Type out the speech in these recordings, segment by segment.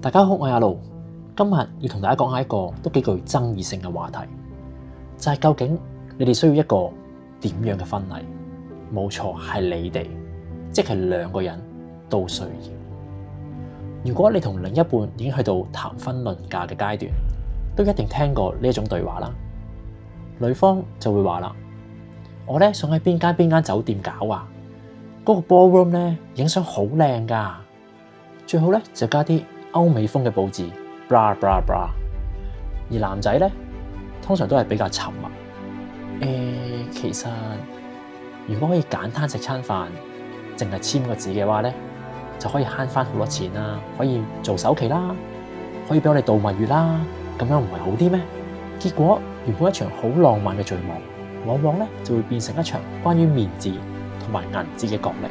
大家好，我係阿盧，今日要同大家講下一個都幾具爭議性嘅話題，就係究竟你哋需要一個點樣嘅婚禮？冇錯，係你哋，即係兩個人都需要。如果你同另一半已經去到談婚論嫁嘅階段，都一定聽過呢一種對話啦。女方就會話啦：我咧想喺邊間酒店搞啊，嗰個 ballroom 咧影相好靚噶，最好咧就加啲歐美風嘅佈置，blah blah blah。而男仔咧通常都係比較沉默。其實如果可以簡單食餐飯，淨係簽個字嘅話咧，就可以慳翻好多錢啦，可以做首期啦，可以俾我哋度蜜月啦，咁樣唔係好啲咩？結果原本一場好浪漫嘅序幕，往往咧就會變成一場關於面子同埋銀紙嘅角力。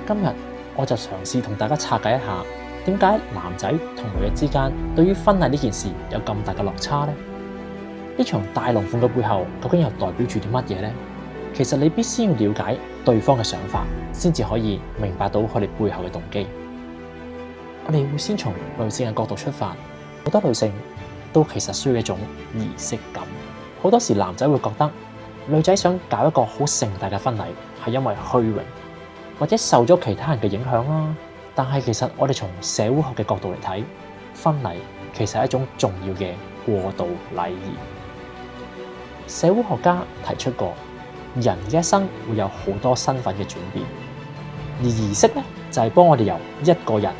今日我就嘗試同大家拆解一下，點解男仔同女人之間對於婚禮呢件事有咁大嘅落差呢？呢場大龍鳳嘅背後究竟又代表住啲乜嘢呢？其實你必須要了解對方嘅想法，先至可以明白到佢哋背後嘅動機。我哋會先從女性嘅角度出發，好多女性都其實需要一種儀式感。好多時男仔會覺得女仔想搞一個好盛大嘅婚禮，係因為虛榮，或者受咗其他人嘅影響啦。但係其實我哋從社會學嘅角度嚟睇，婚禮其實係一種重要嘅過渡禮儀。社會學家提出過，人嘅一生會有好多身份嘅轉變，而儀式咧就係幫我哋由一個人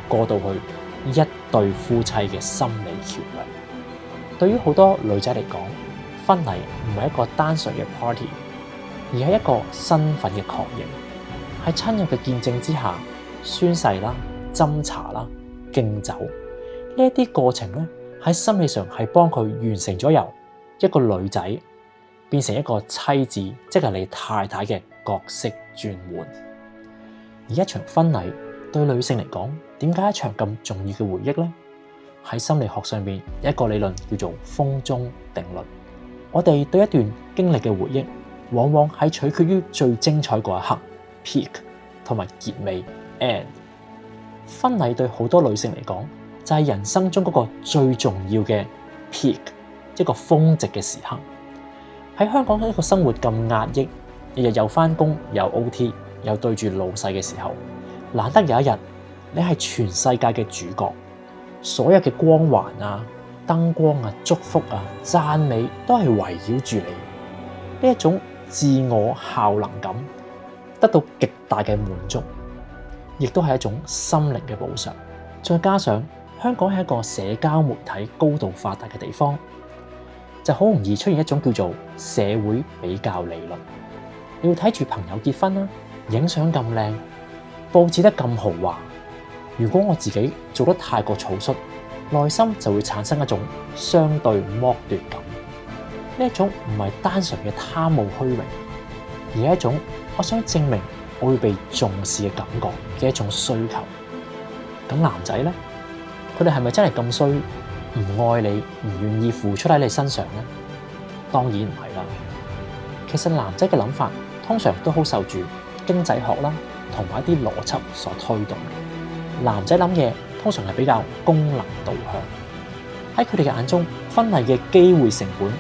過渡去一對夫妻嘅心理橋梁。對於好多女仔嚟講，婚禮唔係一個單純嘅 party， 而係一個身份嘅確認，喺親友嘅見證之下，宣誓啦、斟茶啦、敬酒呢一啲過程咧，喺心理上係幫佢完成咗由一個女仔變成一個妻子，即係你太太嘅角色轉換。而一場婚禮對女性嚟講，點解一場咁重要嘅回憶呢？喺心理學上面有一個理論叫做峰終定律。我哋對一段經歷嘅回憶，往往係取決於最精彩嗰一刻 peak 同埋結尾 end。婚禮對好多女性嚟講，就係人生中嗰個最重要嘅 peak， 一個峰值嘅時刻。喺香港呢個生活咁壓抑，日日又返工又 OT 又對住老細嘅時候，難得有一日你係全世界嘅主角，所有嘅光環啊、燈光啊、祝福啊、讚美都係圍繞住你。呢一種自我效能感得到極大嘅滿足，亦都係一種心靈嘅補償。再加上香港係一個社交媒體高度發達嘅地方，就好容易出現一種叫做社會比較理論。你會睇住朋友結婚啦，影相咁靚，佈置得咁豪華。如果我自己做得太過草率，內心就會產生一種相對剝奪感。呢一種唔係單純嘅貪慕虛榮，而係一種我想證明我會被重視嘅感覺嘅一種需求。咁男仔呢，佢哋係咪真係咁衰，唔愛你，唔願意付出喺你身上呢？當然唔係啦。其實男仔嘅諗法通常都好受住經濟學啦，同埋一啲邏輯所推動嘅。男仔諗嘢通常係比較功能導向，喺佢哋嘅眼中，婚禮嘅機會成本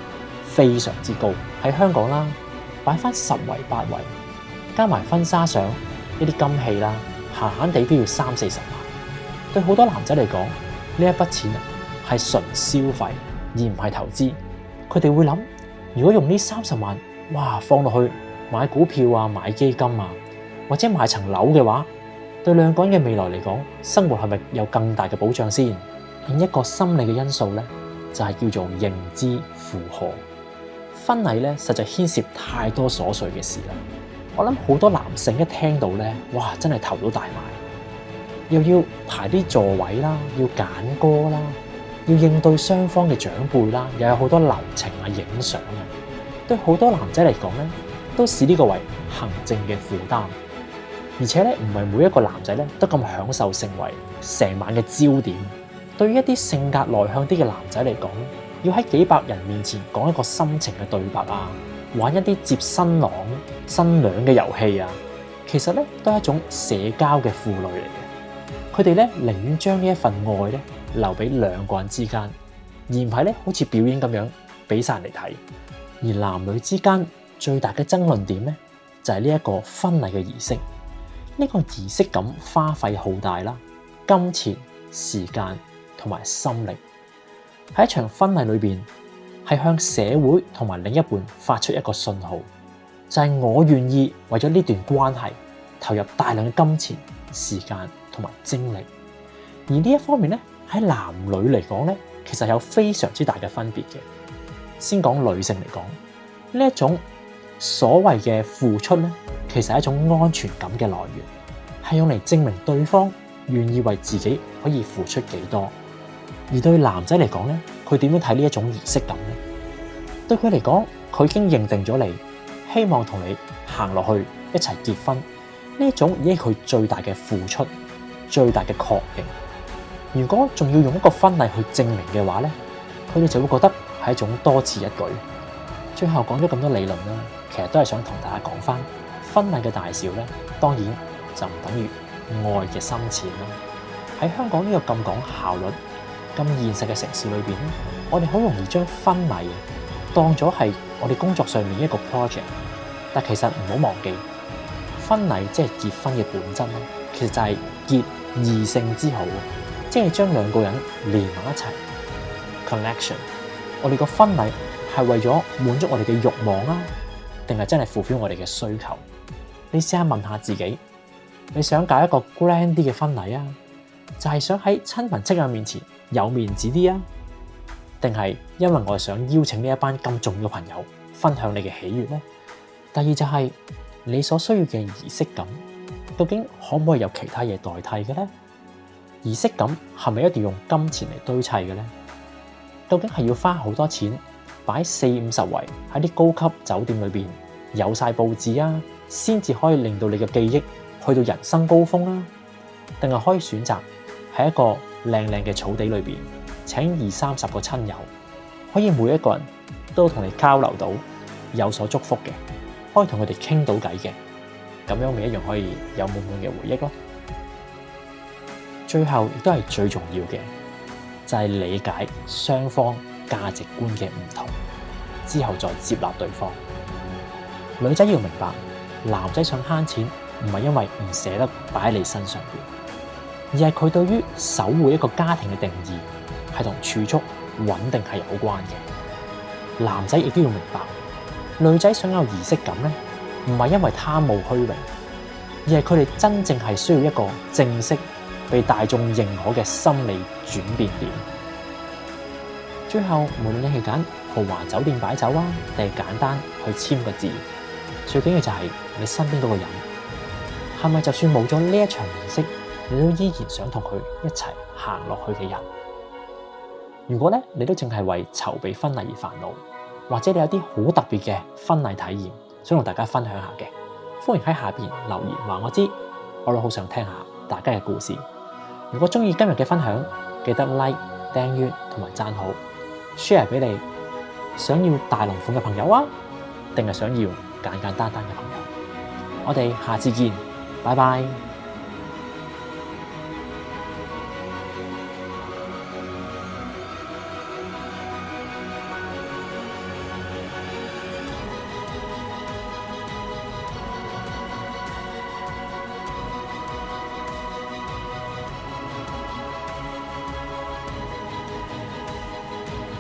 非常之高。喺香港啦，擺翻10圍8圍，加埋婚紗相呢啲金器啦，閒閒地都要30-40萬。對好多男仔嚟講，呢一筆錢係純消費，而唔係投資。佢哋會諗，如果用呢30萬，哇，放落去買股票啊、買基金啊，或者買層樓嘅話，對兩個人嘅未來嚟講，生活係咪有更大嘅保障先？另一個心理嘅因素咧，就係叫做認知負荷。婚禮咧，實在牽涉太多瑣碎嘅事啦。我諗好多男性一聽到咧，哇，真係頭都大埋，又要排啲座位啦，要揀歌啦，要應對雙方嘅長輩啦，又有好多流程啊、影相啊。對好多男仔嚟講咧，都視呢個為行政嘅負擔。而且咧，唔係每一個男仔咧都咁享受成為成晚嘅焦點。對於一啲性格內向啲嘅男仔嚟講，要喺幾百人面前講一個深情嘅對白啊，玩一啲接新郎新娘嘅遊戲啊，其實咧都係一種社交嘅負累嚟嘅。佢哋咧寧願將呢一份愛咧留俾兩個人之間，而唔係咧好似表演咁樣俾晒人嚟睇。而男女之間最大嘅爭論點咧，就係呢一個婚禮嘅儀式。呢個儀式感花費浩大啦，金錢、時間同埋心力。喺一場婚禮裏邊，係向社會同埋另一半發出一個信號，就係我願意為咗呢段關係投入大量嘅金錢、時間同埋精力。而呢一方面咧，喺男女嚟講咧，其實有非常之大嘅分別嘅。先講女性嚟講，呢一種所謂嘅付出咧，其實係一種安全感嘅來源，係用嚟證明對方願意為自己可以付出幾多。而對男仔嚟講咧，佢點樣睇呢一種儀式感咧？對佢嚟講，佢已經認定咗你，希望同你行落去一齊結婚，呢一種已經係佢最大嘅付出、最大嘅確認。如果仲要用一個婚禮去證明嘅話咧，佢哋就會覺得係一種多此一舉。最後講咗咁多理論啦，其實都係想同大家講翻婚禮嘅大小咧，當然就唔等於愛嘅深淺啦。喺香港呢個咁講效率、咁現實嘅城市裏邊，我哋好容易將婚禮當咗係我哋工作上面一個 project， 但其實唔好忘記，婚禮即係結婚嘅本質咧，其實就係結異性之好，即係將兩個人連埋一齊 connection。我哋個婚禮係為咗滿足我哋嘅慾望啊，定係真係fulfill我哋嘅需求？你試下問下自己，你想搞一個 grand 啲嘅婚禮啊，就係想喺親朋戚友面前有面子啲啊，定係因為我係想邀請呢一班咁重要嘅朋友分享你嘅喜悅呢？第二就係你所需要嘅儀式感，究竟可唔可以有其他嘢代替嘅呢？儀式感係咪一定要用金錢嚟堆砌嘅呢？究竟係要花好多錢擺40-50圍喺啲高級酒店裏邊有晒佈置啊，先至可以令到你嘅記憶去到人生高峰啊？定係可以選擇喺一個靚靚嘅草地裏邊請20-30個親友，可以每一個人都同你交流到，有所祝福嘅，可以同佢哋傾到偈嘅，咁樣咪一樣可以有滿滿嘅回憶咯。最後亦都係最重要嘅，就係理解雙方價值觀嘅唔同，之後再接納對方。女仔要明白，男仔想慳錢唔係因為唔捨得擺喺你身上邊，而係佢對於守護一個家庭嘅定義係同儲蓄穩定係有關嘅。男仔亦都要明白，女仔想有儀式感咧，唔係因為貪慕虛榮，而係佢哋真正係需要一個正式被大眾認可嘅心理轉變點。最後，無論你係揀豪華酒店擺酒啊，定係簡單去簽個字，最緊要就係你身邊嗰個人係咪就算冇咗呢一場儀式，你都依然想同佢一齊行落去嘅人。如果咧你都淨係為籌備婚禮而煩惱，或者你有啲好特別嘅婚禮體驗想同大家分享下嘅，歡迎喺下邊留言話我知，我都好想聽下大家嘅故事。如果中意今日嘅分享，記得 like、訂閱同埋讚好 ，share 俾你想要大龍鳳嘅朋友啊，定係想要簡簡單單嘅朋友。我哋下次見，拜拜。